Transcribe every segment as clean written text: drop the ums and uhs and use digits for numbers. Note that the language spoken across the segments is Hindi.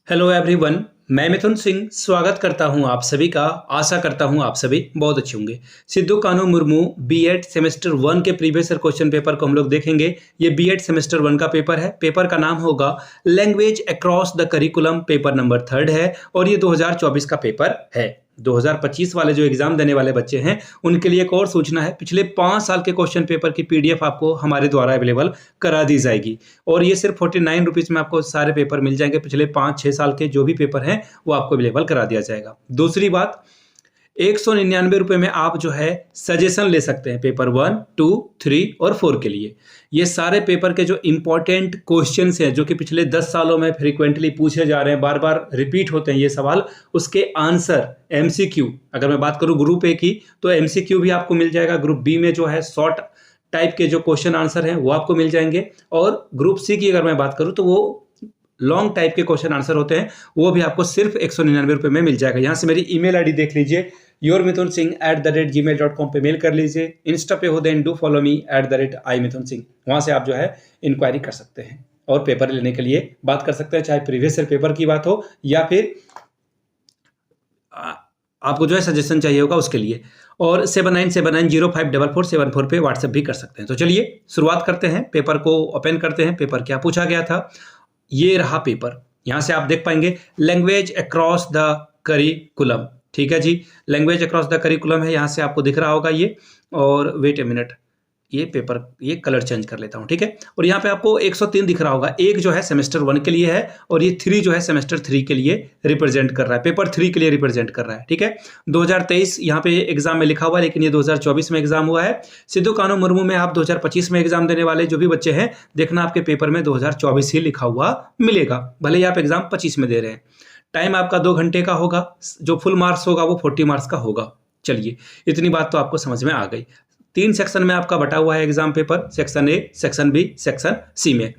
हेलो एवरीवन, मैं मिथुन सिंह स्वागत करता हूं आप सभी का। आशा करता हूं आप सभी बहुत अच्छे होंगे। सिद्धू कान्हू मुर्मू बीएड सेमेस्टर 1 के प्रीवियस ईयर क्वेश्चन पेपर को हम लोग देखेंगे। ये बीएड सेमेस्टर 1 का पेपर है। पेपर का नाम होगा language across the curriculum, paper number 3 है और ये 2024 का पेपर है। 2025 वाले जो एग्जाम देने वाले बच्चे हैं उनके लिए एक और सूचना है, पिछले 5 साल के क्वेश्चन पेपर की पीडीएफ आपको हमारे द्वारा अवेलेबल करा दी जाएगी और ये सिर्फ 49 रुपीज़ में आपको सारे पेपर मिल जाएंगे। पिछले 5-6 साल के जो भी पेपर हैं वो आपको अवेलेबल करा दिया जाएगा। दूसरी बात, 199 रुपये में आप जो है सजेशन ले सकते हैं पेपर 1, 2, 3 और 4 के लिए। ये सारे पेपर के जो इंपॉर्टेंट क्वेश्चंस हैं जो कि पिछले 10 सालों में फ्रीक्वेंटली पूछे जा रहे हैं, बार बार रिपीट होते हैं ये सवाल, उसके आंसर एमसीक्यू, अगर मैं बात करूं ग्रुप ए की तो एमसीक्यू भी आपको मिल जाएगा। ग्रुप बी में जो है शॉर्ट टाइप के जो क्वेश्चन आंसर हैं वो आपको मिल जाएंगे और ग्रुप सी की अगर मैं बात करूं तो वो लॉन्ग टाइप के क्वेश्चन आंसर होते हैं, वो भी आपको सिर्फ 199 रुपये में मिल जाएगा। यहाँ से मेरी ईमेल आईडी देख लीजिए, yourmithunsingh@gmail.com पे मेल कर लीजिए। इंस्टा पे हो then do follow me @imithunsingh, वहाँ से आप जो है इंक्वायरी कर सकते हैं और पेपर लेने के लिए बात कर सकते हैं, चाहे प्रीवियस ईयर पेपर की बात हो या फिर आपको जो है सजेशन चाहिए होगा उसके लिए। और 7979054474 पे व्हाट्सएप भी कर सकते हैं। तो चलिए शुरुआत करते हैं, पेपर को ओपन करते हैं। पेपर क्या पूछा गया था, ये रहा पेपर। यहाँ से आप देख पाएंगे लैंग्वेज अक्रॉस द करिकुलम, ठीक है जी, लैंग्वेज अक्रॉस द करिकुलम है, यहाँ से आपको दिख रहा होगा ये। और वेट ए मिनट, ये पेपर, ये कलर चेंज कर लेता हूँ, ठीक है। और यहाँ पे आपको 103 दिख रहा होगा, एक जो है सेमेस्टर 1 के लिए है और ये 3 जो है सेमेस्टर 3 के लिए रिप्रेजेंट कर रहा है, पेपर 3 के लिए रिप्रेजेंट कर रहा है, ठीक है। 2023 यहाँ पे एग्जाम में लिखा हुआ है, लेकिन ये 2024 में एग्जाम हुआ है। सिद्धू कान्हू मुर्मू में आप 2025 में एग्जाम देने वाले जो भी बच्चे हैं, देखना आपके पेपर में 2024 ही लिखा हुआ मिलेगा, भले ही आप एग्जाम 25 में दे रहे हैं। टाइम आपका 2 घंटे का होगा, जो फुल मार्क्स होगा वो 40 मार्क्स का होगा। चलिए, इतनी बात तो आपको समझ में आ गई। 3 सेक्शन में आपका बटा हुआ है exam paper, section A, section B, section C में।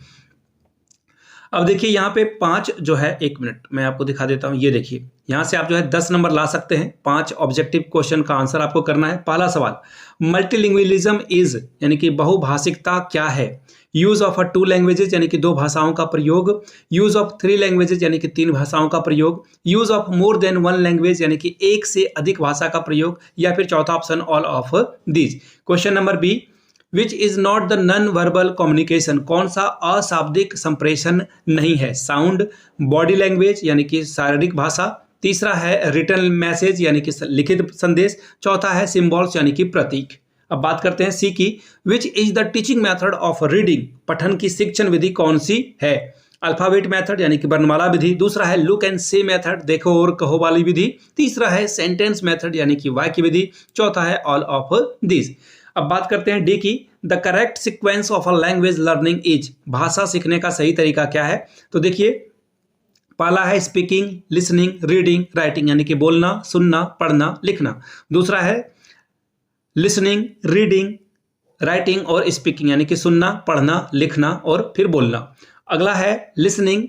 अब देखिए यहाँ पे 5 जो है, 1 मिनट मैं आपको दिखा देता हूँ। ये देखिए, यहाँ से आप जो है 10 नंबर ला सकते हैं। 5 ऑब्जेक्टिव क्वेश्चन का आंसर आपको करना है। पहला सवाल, मल्टीलिंगुअलिज्म इज यानी कि बहुभाषिकता क्या है? यूज ऑफ 2 लैंग्वेजेज यानी कि 2 भाषाओं का प्रयोग, यूज ऑफ 3 लैंग्वेजेज यानी कि 3 भाषाओं का प्रयोग, use of more than 1 language यानी कि एक से अधिक भाषा का प्रयोग, या फिर चौथा option all of these. Question number B, which is not the non verbal communication, कौन सा अशाब्दिक संप्रेषण नहीं है? साउंड, बॉडी लैंग्वेज यानी कि शारीरिक भाषा, तीसरा है रिटन मैसेज यानी कि लिखित संदेश, चौथा है सिंबल्स यानी कि प्रतीक। अब बात करते हैं सी की, which is the teaching method of reading, पठन की शिक्षण विधि कौन सी है? अल्फाबेट मेथड यानी कि वर्णमाला विधि, दूसरा है लुक एंड से मेथड, देखो और कहो वाली विधि, तीसरा है सेंटेंस मेथड यानी कि वाक्य विधि, चौथा है ऑल ऑफ दीज। अब बात करते हैं डी की, the correct sequence of a language learning is, भाषा सीखने का सही तरीका क्या है? तो देखिए, पहला है स्पीकिंग, लिसनिंग, रीडिंग, राइटिंग यानी कि बोलना, सुनना, पढ़ना, लिखना। दूसरा है लिसनिंग, रीडिंग, राइटिंग और स्पीकिंग यानी कि सुनना, पढ़ना, लिखना और फिर बोलना। अगला है लिसनिंग,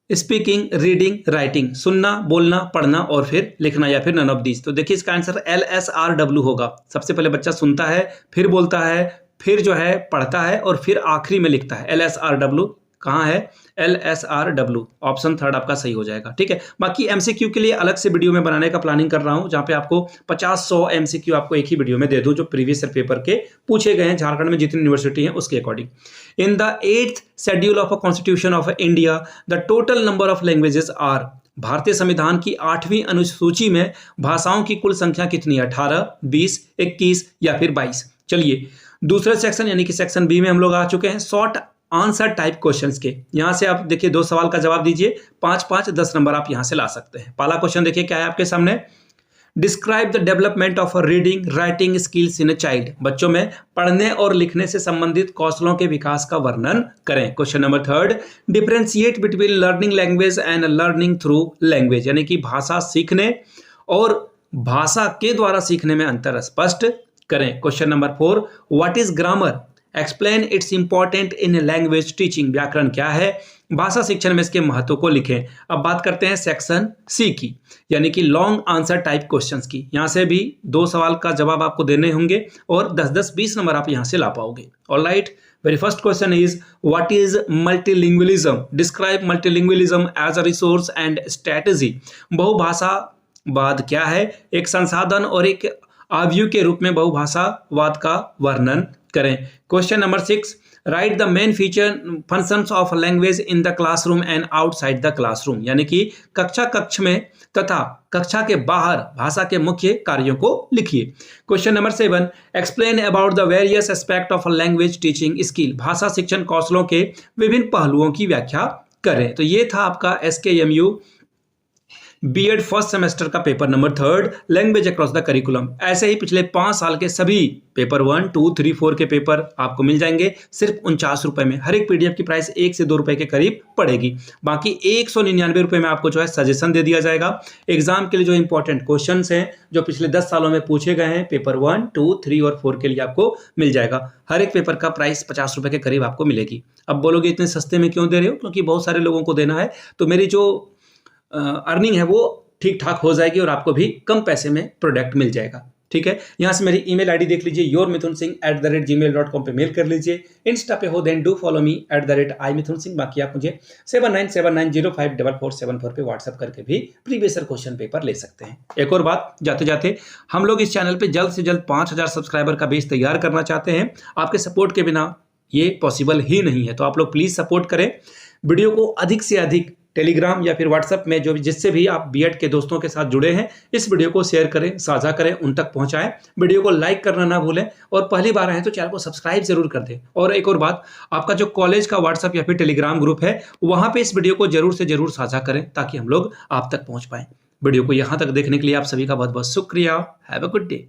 स्पीकिंग, रीडिंग, राइटिंग, सुनना, बोलना, पढ़ना और फिर लिखना, या फिर नन ऑफ दीज। तो देखिए इसका आंसर LSRW होगा। सबसे पहले बच्चा सुनता है, फिर बोलता है, फिर जो है पढ़ता है और फिर आखिरी में लिखता है। LSRW कहाँ है? LSRW, ऑप्शन 3 आपका सही हो जाएगा, ठीक है। बाकी MCQ के लिए अलग से वीडियो में बनाने का प्लानिंग कर रहा हूं, जहां पे आपको 50-100 MCQ आपको एक ही वीडियो में दे दूं, जो प्रीवियस ईयर पेपर के पूछे गए हैं झारखंड में जितनी यूनिवर्सिटी हैं उसके according. In the 8th schedule of a constitution of India the total number of languages are, भारतीय संविधान की 8वीं अनुसूची में भाषाओं की कुल संख्या कितनी है? 18, 20, 21 या फिर 22। चलिए दूसरे सेक्शन यानी कि सेक्शन बी में हम लोग आ चुके हैं, शॉर्ट आंसर टाइप क्वेश्चंस के। यहां से आप देखिए 2 सवाल का जवाब दीजिए, 5-5, 10 नंबर आप यहां से ला सकते हैं। पहला क्वेश्चन देखिए क्या है आपके सामने, describe the development of reading writing skills in a child, बच्चों में पढ़ने और लिखने से संबंधित कौशलों के विकास का वर्णन करें। Question number 3, differentiate between learning language and learning through language, यानी कि भाषा सीखने और भाषा के द्वारा सीखने में अंतर स्पष्ट करें। Question number 4, what is grammar, explain it's important in language teaching, व्याकरण क्या है, भाषा शिक्षण में इसके महत्व को लिखें। अब बात करते हैं सेक्शन सी की, यानी कि लॉन्ग आंसर टाइप क्वेश्चंस की। यहां से भी 2 सवाल का जवाब आपको देने होंगे और 10-10, 20 नंबर आप यहां से ला पाओगे। Alright, very first question is what is multilingualism? Describe multilingualism as a resource and strategy. बहुभाषावाद क्या है? एक संसाधन और एक अवयव के रूप में बहुभाषावाद का वर्णन करें। Question number 6, right the main feature functions of language in the classroom and outside the classroom, यानी कि कक्ष में तथा कक्षा के बाहर भाषा के मुख्य कार्यों को लिखिए। Question number 7, explain about the various aspect of language teaching skill, भाषा शिक्षण कौशलों के विभिन्न पहलुओं की व्याख्या करें। तो ये था आपका SKMU बीएड फर्स्ट सेमेस्टर का paper number 3, language across the curriculum. ऐसे ही पिछले 5 साल के सभी पेपर 1, 2, 3, 4 के पेपर आपको मिल जाएंगे सिर्फ 49 रुपए में। हर एक PDF की प्राइस 1 से 2 रुपए के करीब पड़ेगी। बाकी 199 रुपए में आपको जो है सजेशन दे दिया जाएगा। एग्जाम के लिए जो इंपॉर्टेंट क्वेश्चन हैं जो पिछले 10 सालों में पूछे गए हैं पेपर 1, 2, 3 और 4 के लिए आपको मिल जाएगा। हर एक पेपर का प्राइस 50 रुपए के करीब आपको मिलेगी। अब बोलोगे इतने सस्ते में क्यों दे रहे हो? क्योंकि बहुत सारे लोगों को देना है, तो मेरी जो अर्निंग है वो ठीक ठाक हो जाएगी और आपको भी कम पैसे में प्रोडक्ट मिल जाएगा। ठीक है, यहाँ से मेरी ईमेल आईडी देख लीजिए, yourmithunsingh@gmail.com पे मेल कर लीजिए। इंस्टा पे हो then do follow me @imithunsingh। बाकी आप मुझे 7979054474 पे व्हाट्सएप करके भी प्रीवियस क्वेश्चन पेपर ले सकते हैं। एक और बात जाते जाते, हम लोग इस चैनल पे जल्द से जल्द 5000 सब्सक्राइबर का बेस तैयार करना चाहते हैं। आपके सपोर्ट के बिना ये पॉसिबल ही नहीं है, तो आप लोग प्लीज़ सपोर्ट करें। वीडियो को अधिक से अधिक टेलीग्राम या फिर व्हाट्सएप में जो जिससे भी आप बीएड के दोस्तों के साथ जुड़े हैं, इस वीडियो को शेयर करें, साझा करें, उन तक पहुंचाएं। वीडियो को लाइक करना ना भूलें और पहली बार आए तो चैनल को सब्सक्राइब जरूर कर दें। और एक और बात, आपका जो कॉलेज का व्हाट्सएप या फिर टेलीग्राम ग्रुप है वहां पे इस वीडियो को जरूर से जरूर साझा करें ताकि हम लोग आप तक पहुंच पाएं। वीडियो को यहाँ तक देखने के लिए आप सभी का बहुत बहुत शुक्रिया। Have a good day.